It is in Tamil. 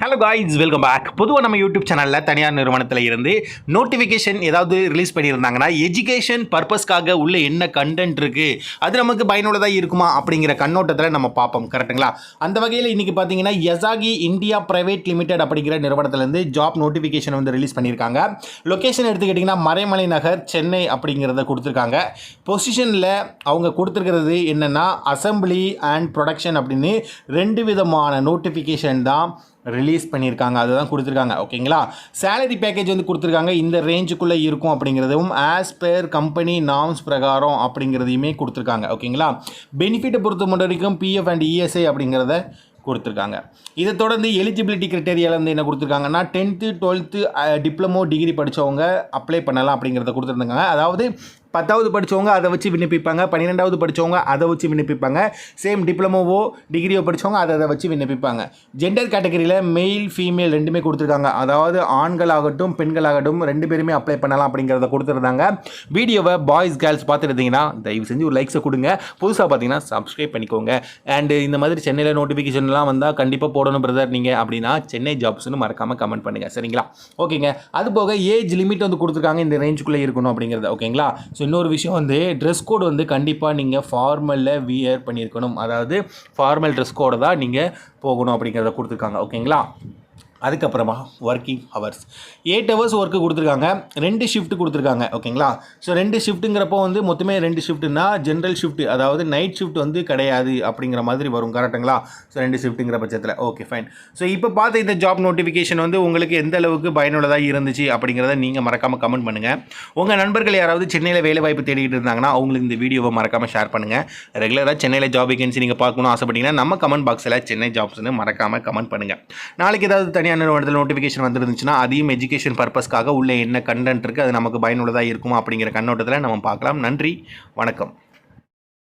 Hello guys, welcome back. பொதுவாக நம்ம யூடியூப் சேனலில் தனியார் நிறுவனத்தில் இருந்து நோட்டிஃபிகேஷன் ஏதாவது ரிலீஸ் பண்ணியிருந்தாங்கன்னா எஜுகேஷன் பர்பஸ்க்காக உள்ள என்ன கண்டென்ட் இருக்குது, அது நமக்கு பயனுள்ளதாக இருக்குமா அப்படிங்கிற கண்ணோட்டத்தில் நம்ம பார்ப்போம். கரெக்டுங்களா? அந்த வகையில் இன்றைக்கி பார்த்தீங்கன்னா யசாகி இந்தியா பிரைவேட் லிமிடெட் அப்படிங்கிற நிறுவனத்திலேருந்து ஜாப் நோட்டிஃபிகேஷன் வந்து ரிலீஸ் பண்ணியிருக்காங்க. லொக்கேஷன் எடுத்துக்கிட்டிங்கன்னா மறைமலை நகர், சென்னை அப்படிங்கிறத கொடுத்துருக்காங்க. பொசிஷனில் அவங்க கொடுத்துருக்கிறது என்னென்னா அசம்பிளி அண்ட் ப்ரொடக்ஷன் அப்படின்னு 2 விதமான நோட்டிஃபிகேஷன் தான் ரிலீஸ் பண்ணியிருக்காங்க. அதுதான் கொடுத்துருக்காங்க. ஓகேங்களா? சேலரி பேக்கேஜ் வந்து கொடுத்துருக்காங்க. இந்த ரேஞ்சுக்குள்ளே இருக்கும் அப்படிங்கிறதும் ஆஸ் பெர் கம்பெனி நார்ம்ஸ் பிரகாரம் அப்படிங்கிறதையுமே கொடுத்துருக்காங்க. ஓகேங்களா? பெனிஃபிட்டை பொறுத்த மட்டும் வரைக்கும் பிஎஃப் அண்ட் இஎஸ்ஐ அப்படிங்கிறத கொடுத்துருக்காங்க. இதை தொடர்ந்து எலிஜிபிலிட்டி கிரைட்டேரியாவில் வந்து என்ன கொடுத்துருக்காங்கன்னா 10th 12th டிப்ளமோ டிகிரி படித்தவங்க அப்ளை பண்ணலாம் அப்படிங்கிறத கொடுத்துருந்தாங்க. அதாவது 10வது படித்தவங்க அதை வச்சு விண்ணப்பிப்பாங்க, 12வது படித்தவங்க அதை வச்சு விண்ணப்பிப்பாங்க, சேம் டிப்ளமோவோ டிகிரியோ படித்தவங்க அதை வச்சு விண்ணப்பிப்பாங்க. ஜெண்டர் கேட்டகரியில் மெயில் ஃபீமேல் ரெண்டுமே கொடுத்துருக்காங்க. அதாவது ஆண்களாகட்டும் பெண்களாகட்டும் 2 பேருமே அப்ளை பண்ணலாம் அப்படிங்கிறத கொடுத்துருந்தாங்க. வீடியோவை பாய்ஸ் கேர்ள்ஸ் பார்த்துருந்தீங்கன்னா தயவு செஞ்சு ஒரு லைக்ஸை கொடுங்க. புதுசாக பார்த்தீங்கன்னா சப்ஸ்கிரைப் பண்ணிக்கோங்க. அண்டு இந்த மாதிரி சென்னையில் நோட்டிஃபிகேஷன்லாம் வந்தால் கண்டிப்பாக போடணும் பிரதர் நீங்கள் அப்படின்னா சென்னை ஜாப்ஸ்னு மறக்காமல் கமெண்ட் பண்ணுங்கள். சரிங்களா? ஓகேங்க. அது போக ஏஜ் லிமிட் வந்து கொடுத்துருக்காங்க, இந்த ரேஞ்சுக்குள்ளே இருக்கணும் அப்படிங்கிறது. ஓகேங்களா? ஸோ இன்னொரு விஷயம் வந்து ட்ரெஸ் கோடு வந்து கண்டிப்பாக நீங்கள் ஃபார்மலில் வியர் பண்ணியிருக்கணும். அதாவது ஃபார்மல் ட்ரெஸ் கோடு தான் நீங்கள் போகணும் அப்படிங்கிறத கொடுத்துருக்காங்க. ஓகேங்களா? அதுக்கப்புறமா ஒர்க்கிங் ஹவர்ஸ் 8 ஹவர்ஸ் ஒர்க்கு கொடுத்துருக்காங்க. 2 ஷிஃப்ட் கொடுத்துருக்காங்க. ஓகேங்களா? ஸோ 2 ஷிஃப்ட்டுங்கிறப்போ வந்து மொத்தமே 2 ஷிஃப்ட்டுனா ஜென்ரல் ஷிஃப்ட், அதாவது நைட் ஷிஃப்ட் வந்து கிடையாது அப்படிங்கிற மாதிரி வரும். கரெக்டுங்களா? ஸோ 2 ஷிஃப்ட்டுங்கிற பட்சத்தில் ஓகே ஃபைன். ஸோ இப்போ பார்த்த இந்த ஜாப் நோட்டிஃபிகேஷன் வந்து உங்களுக்கு எந்த அளவுக்கு பயனுள்ளதாக இருந்துச்சு அப்படிங்கிறத நீங்கள் மறக்காமல் கமெண்ட் பண்ணுங்கள். உங்கள் நண்பர்கள் யாராவது சென்னையில் வேலை வாய்ப்பு தேடிக்கிட்டு இருந்தாங்கன்னா அவங்களுக்கு இந்த வீடியோவை மறக்காமல் ஷேர் பண்ணுங்கள். ரெகுலராக சென்னையில் ஜாப் வேகன்சி நீங்கள் பார்க்கணும் ஆசைப்பட்டீங்கன்னா நம்ம கமெண்ட் பாக்ஸில் சென்னை ஜாப்ஸ்னு மறக்காமல் கமெண்ட் பண்ணுங்கள். நாளைக்கு ஏதாவது தனியாக நிறுவனத்தில் நோட்டிஃபிகேஷன் வந்துருந்துச்சுன்னா அதையும் எஜுகேஷன் பர்பஸ்க்காக உள்ள என்ன கண்டென்ட் இருக்குது, அது நமக்கு பயனுள்ளதாக இருக்குமா அப்படிங்கிற கண்ணோட்டத்தில் நம்ம பார்க்கலாம். நன்றி, வணக்கம்.